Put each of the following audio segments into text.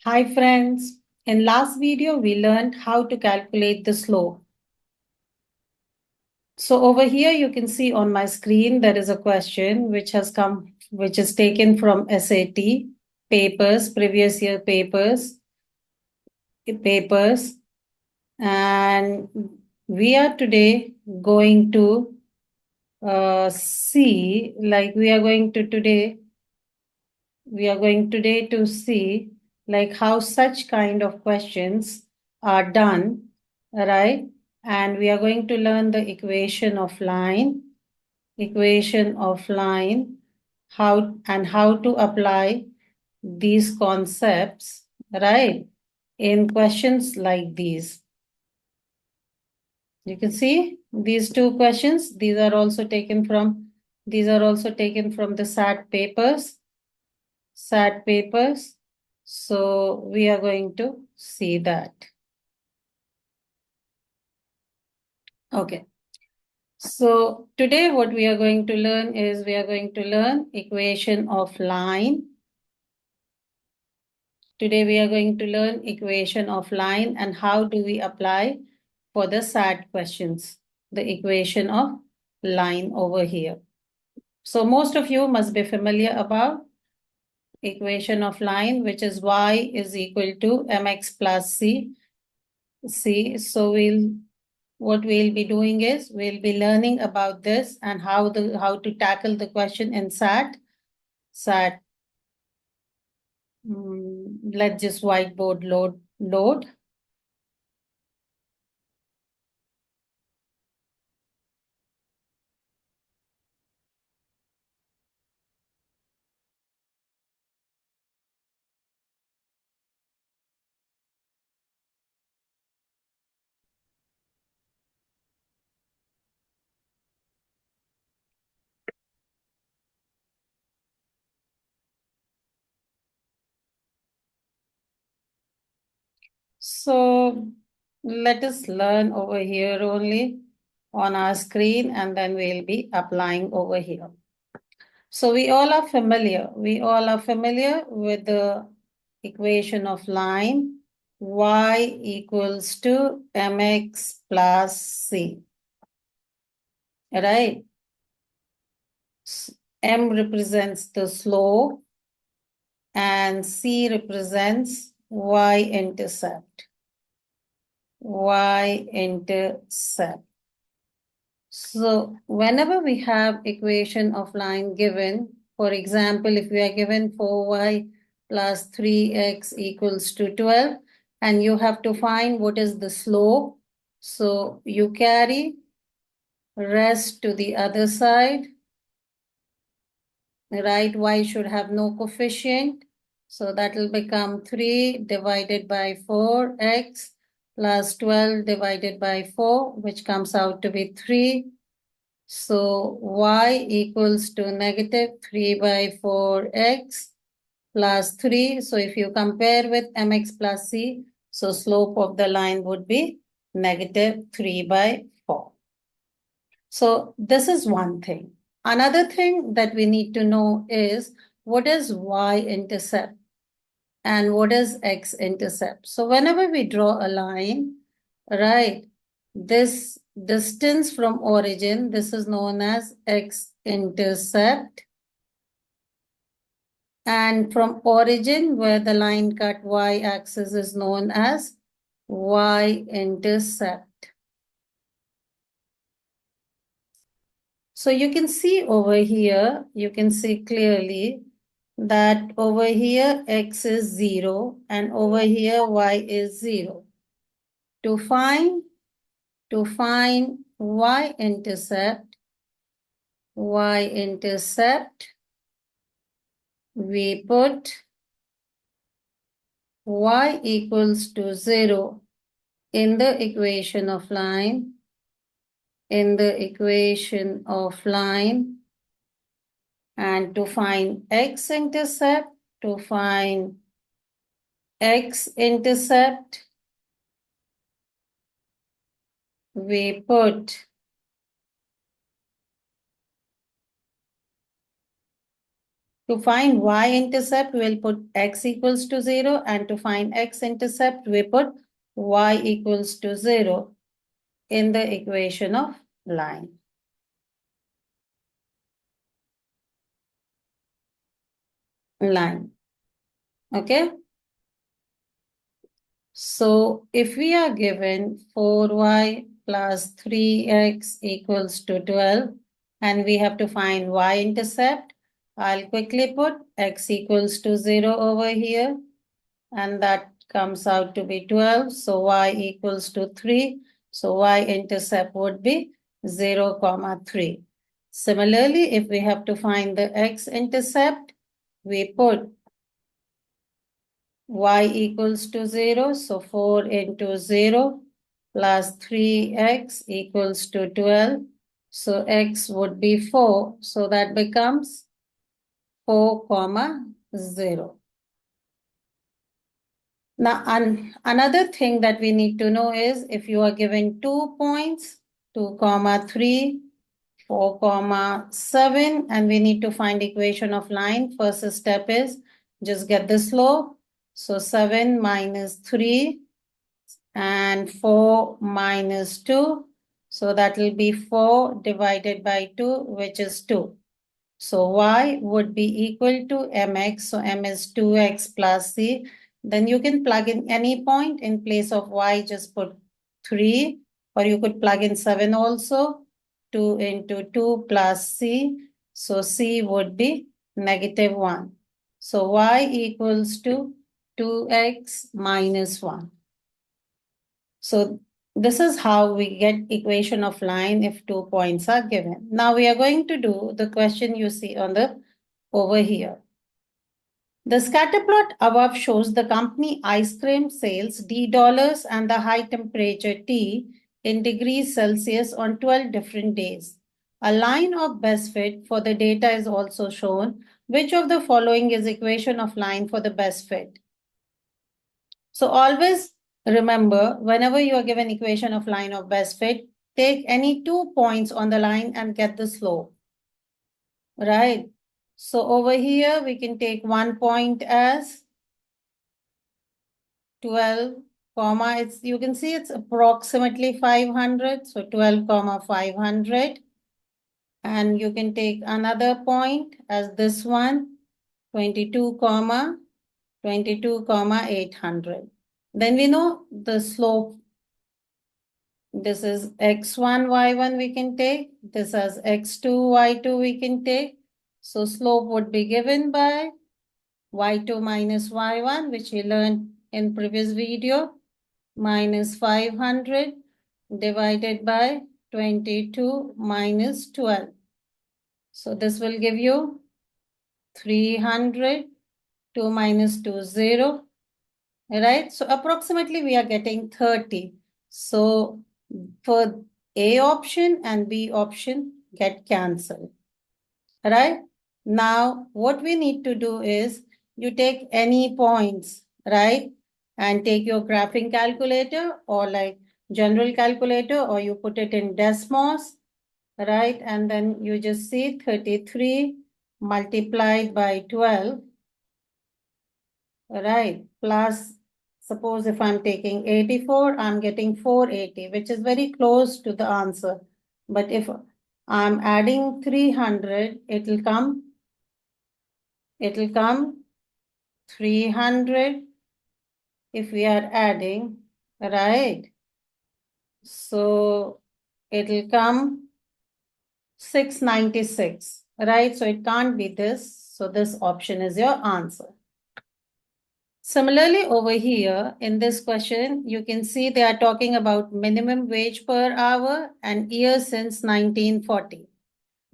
Hi friends, in last video we learned how to calculate the slope. So over here you can see on my screen there is a question which is taken from SAT papers, previous year papers, and we are today going to see, like we are going today to see like how such kind of questions are done, right? And we are going to learn the equation of line, how to apply these concepts, right? In questions like these. You can see these two questions. These are also taken from the SAT papers. So we are going to see that. Okay. So today what we are going to learn is equation of line. Today we are going to learn equation of line and how do we apply for the SAT questions, the equation of line over here. So most of you must be familiar about equation of line, which is y is equal to mx plus c. So what we'll be doing is we'll be learning about this and how to tackle the question in SAT. Let's just whiteboard load. So let us learn over here only on our screen, and then we'll be applying over here. So we all are familiar with the equation of line y equals to mx plus c, right? M represents the slope and c represents y-intercept. So whenever we have equation of line given, for example, if we are given 4y plus 3x equals to 12, and you have to find what is the slope, so you carry rest to the other side, right? Y should have no coefficient, so that will become 3 divided by 4x plus 12 divided by 4, which comes out to be 3. So y equals to negative 3 by 4x plus 3. So if you compare with mx plus c, so slope of the line would be negative 3 by 4. So this is one thing. Another thing that we need to know is what is y-intercept and what is x-intercept. So whenever we draw a line, right, this distance from origin, this is known as x-intercept. And from origin where the line cut y-axis is known as y-intercept. So you can see over here, you can see clearly that over here x is 0 and over here y is 0. To find y-intercept, we put y equals to 0 in the equation of line, and to find x-intercept, we put To find y-intercept, we'll put x equals to 0, and to find x-intercept, we put y equals to 0 in the equation of line. Okay? So if we are given 4y plus 3x equals to 12, and we have to find y-intercept, I'll quickly put x equals to 0 over here, and that comes out to be 12. So y equals to 3. So y-intercept would be 0, 3. Similarly, if we have to find the x-intercept, we put y equals to 0. So 4 into 0 plus 3x equals to 12. So x would be 4. So that becomes 4, 0. Now, another thing that we need to know is if you are given 2 points, 2, 3, 4, 7, and we need to find equation of line. First step is just get the slope. So 7 minus 3 and 4 minus 2. So that will be 4 divided by 2, which is 2. So y would be equal to mx. So m is 2x plus c. Then you can plug in any point in place of y, just put 3, or you could plug in 7 also. 2 into 2 plus c. So c would be -1. So y equals to 2x minus 1. So this is how we get equation of line if 2 points are given. Now we are going to do the question you see on the over here. The scatter plot above shows the company ice cream sales $D and the high temperature T in degrees Celsius on 12 different days. A line of best fit for the data is also shown. Which of the following is equation of line for the best fit? So always remember, whenever you are given equation of line of best fit, take any 2 points on the line and get the slope, right? So over here, we can take 1 point as 12, you can see it's approximately 500. So 12, 500. And you can take another point as this one, 22, 800. Then we know the slope. This is x1, y1 we can take. This as x2, y2 we can take. So slope would be given by y2 minus y1, which we learned in previous video, minus 500 divided by 22 minus 12. So this will give you 300, 2 minus 2, 0. Right? So approximately we are getting 30. So for A option and B option get cancelled. Right? Now what we need to do is you take any points, right? And take your graphing calculator or like general calculator, or you put it in Desmos, right? And then you just see 33 multiplied by 12, right? Plus, suppose if I'm taking 84, I'm getting 480, which is very close to the answer. But if I'm adding 300, it'll come 300 if we are adding, right? So it'll come 696, right? So it can't be this. So this option is your answer. Similarly, over here in this question, you can see they are talking about minimum wage per hour and year since 1940.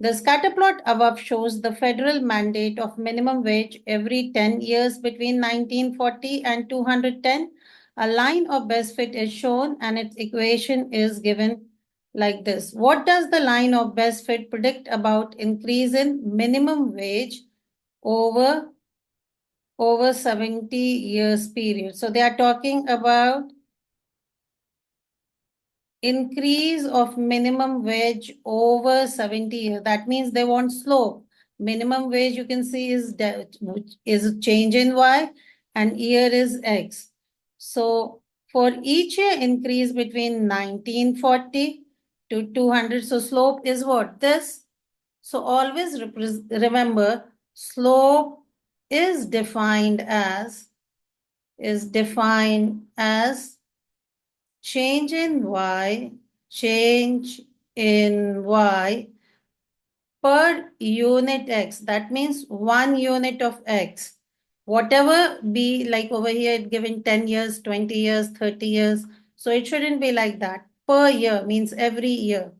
The scatter plot above shows the federal mandate of minimum wage every 10 years between 1940 and 210. A line of best fit is shown and its equation is given like this. What does the line of best fit predict about increase in minimum wage over 70 years period? So they are talking about increase of minimum wage over 70 years. That means they want slope. minimum wage you can see is a change in y, and year is x. So for each year increase between 1940 to 200, so slope is what? This. So always remember, slope is defined as change in y per unit x. That means 1 unit of x. Whatever be, like over here given 10 years, 20 years, 30 years. So it shouldn't be like that. Per year means every year.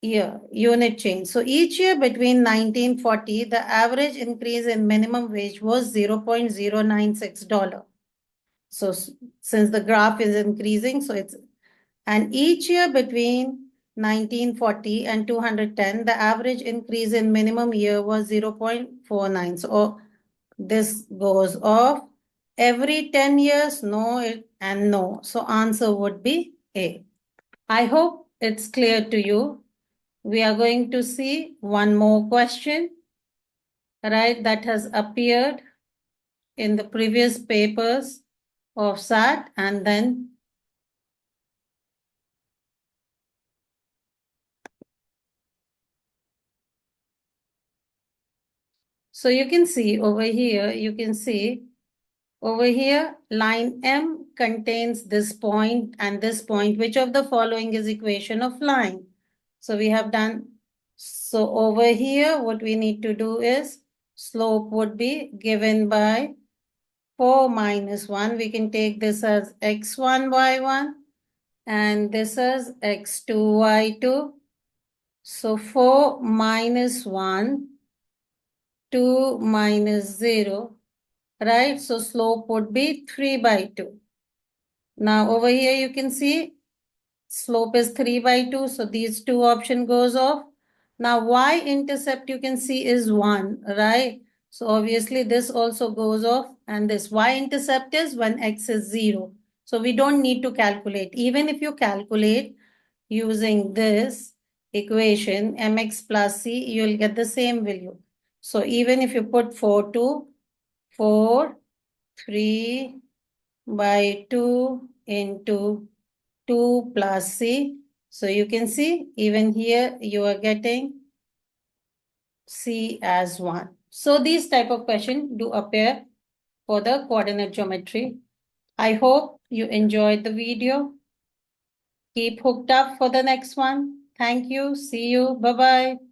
Unit change. So each year between 1940, the average increase in minimum wage was $0.096. So since the graph is increasing, so it's, and each year between 1940 and 210, the average increase in minimum year was 0.49. So this goes off. Every 10 years, no, and no. So answer would be A. I hope it's clear to you. We are going to see one more question, right, that has appeared in the previous papers of SAT, and then so you can see over here, over here, line M contains this point and this point. Which of the following is equation of line? So we have done, so over here, what we need to do is slope would be given by 4 minus 1. We can take this as x1, y1, and this is x2, y2. So 4 minus 1, 2 minus 0, right? So slope would be 3 by 2. Now over here you can see slope is 3 by 2. So these two option goes off. Now y-intercept you can see is 1, right? So obviously this also goes off, and this y-intercept is when x is 0. So we don't need to calculate. Even if you calculate using this equation mx plus c, you'll get the same value. So even if you put 4 3 by 2 into 2 plus c. So you can see even here you are getting c as 1. So these type of questions do appear for the coordinate geometry. I hope you enjoyed the video. Keep hooked up for the next one. Thank you. See you. Bye-bye.